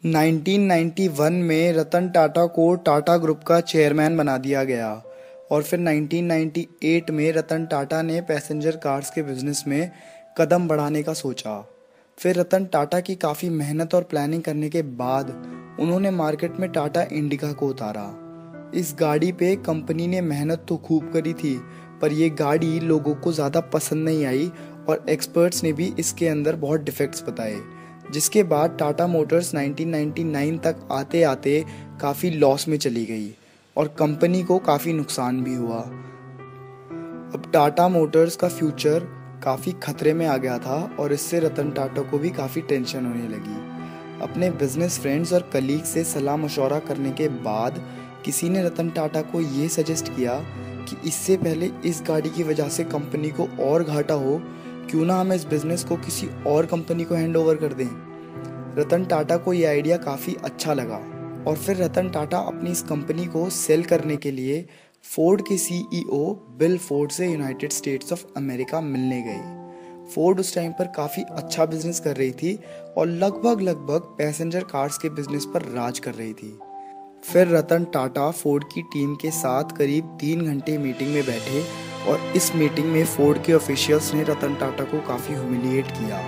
1991 में रतन टाटा को टाटा ग्रुप का चेयरमैन बना दिया गया और फिर 1998 में रतन टाटा ने पैसेंजर कार्स के बिजनेस में कदम बढ़ाने का सोचा। फिर रतन टाटा की काफ़ी मेहनत और प्लानिंग करने के बाद उन्होंने मार्केट में टाटा इंडिका को उतारा। इस गाड़ी पे कंपनी ने मेहनत तो खूब करी थी, पर ये गाड़ी लोगों को ज़्यादा पसंद नहीं आई और एक्सपर्ट्स ने भी इसके अंदर बहुत डिफेक्ट्स बताए, जिसके बाद टाटा मोटर्स 1999 तक आते आते काफ़ी लॉस में चली गई और कंपनी को काफ़ी नुकसान भी हुआ। अब टाटा मोटर्स का फ्यूचर काफ़ी खतरे में आ गया था और इससे रतन टाटा को भी काफ़ी टेंशन होने लगी। अपने बिजनेस फ्रेंड्स और कलीग से सलाह मशवरा करने के बाद किसी ने रतन टाटा को ये सजेस्ट किया कि इससे पहले इस गाड़ी की वजह से कंपनी को और घाटा हो, क्यों ना हम इस बिज़नेस को किसी और कंपनी को हैंड ओवर कर दें। रतन टाटा को ये आइडिया काफ़ी अच्छा लगा और फिर रतन टाटा अपनी इस कंपनी को सेल करने के लिए फोर्ड के सीईओ बिल फोर्ड से यूनाइटेड स्टेट्स ऑफ अमेरिका मिलने गए। फोर्ड उस टाइम पर काफ़ी अच्छा बिजनेस कर रही थी और लगभग पैसेंजर कार्स के बिजनेस पर राज कर रही थी। फिर रतन टाटा फोर्ड की टीम के साथ करीब 3 घंटे मीटिंग में बैठे और इस मीटिंग में फोर्ड के ऑफिशियल्स ने रतन टाटा को काफ़ी ह्यूमिलिएट किया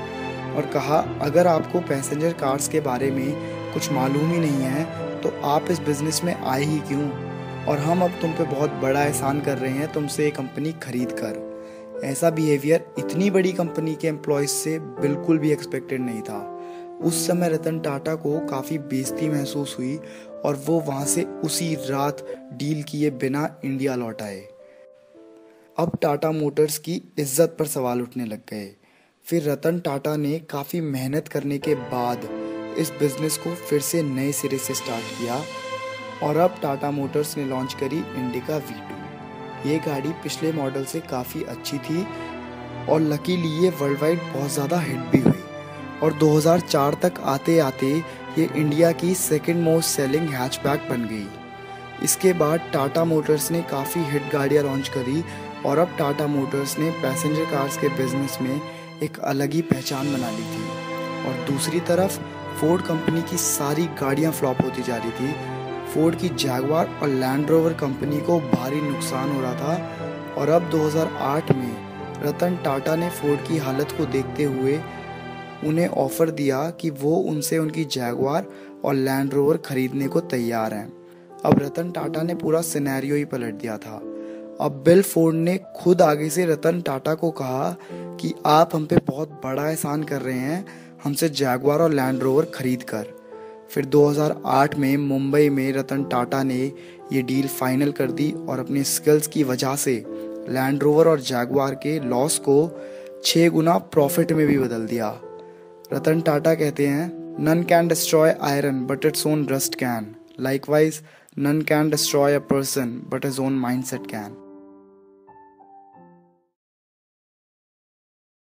और कहा, अगर आपको पैसेंजर कार्स के बारे में कुछ मालूम ही नहीं है तो आप इस बिज़नेस में आए ही क्यों, और हम अब तुम पे बहुत बड़ा एहसान कर रहे हैं तुमसे ये कंपनी खरीद कर। ऐसा बिहेवियर इतनी बड़ी कंपनी के एम्प्लॉयज़ से बिल्कुल भी एक्सपेक्टेड नहीं था। उस समय रतन टाटा को काफ़ी बेइज्जती महसूस हुई और वो वहाँ से उसी रात डील किए बिना इंडिया लौट आए। अब टाटा मोटर्स की इज्जत पर सवाल उठने लग गए। फिर रतन टाटा ने काफ़ी मेहनत करने के बाद इस बिज़नेस को फिर से नए सिरे से स्टार्ट किया और अब टाटा मोटर्स ने लॉन्च करी इंडिका V2। ये गाड़ी पिछले मॉडल से काफ़ी अच्छी थी और लकीली ये वर्ल्ड वाइड बहुत ज़्यादा हिट भी हुई और 2004 तक आते आते ये इंडिया की सेकंड मोस्ट सेलिंग हैचबैक बन गई। इसके बाद टाटा मोटर्स ने काफ़ी हिट गाड़ियाँ लॉन्च करी और अब टाटा मोटर्स ने पैसेंजर कार्स के बिजनेस में एक अलग ही पहचान बना ली थी और दूसरी तरफ फोर्ड कंपनी की सारी गाड़ियाँ फ्लॉप होती जा रही थी। फोर्ड की जैगवार और लैंड रोवर कंपनी को भारी नुकसान हो रहा था और अब 2008 में रतन टाटा ने फोर्ड की हालत को देखते हुए उन्हें ऑफ़र दिया कि वो उनसे उनकी जैगवार और लैंड रोवर खरीदने को तैयार हैं। अब रतन टाटा ने पूरा सिनेरियो ही पलट दिया था। अब बिल फोर्ड ने खुद आगे से रतन टाटा को कहा कि आप हम पे बहुत बड़ा एहसान कर रहे हैं हमसे जैगवार और लैंड रोवर खरीद कर। फिर 2008 में मुंबई में रतन टाटा ने ये डील फाइनल कर दी और अपने स्किल्स की वजह से लैंड रोवर और जैगवार के लॉस को 6 गुना प्रॉफिट में भी बदल दिया। रतन टाटा कहते हैं, none can destroy iron but its own rust can, likewise none can destroy a person but his own mindset can.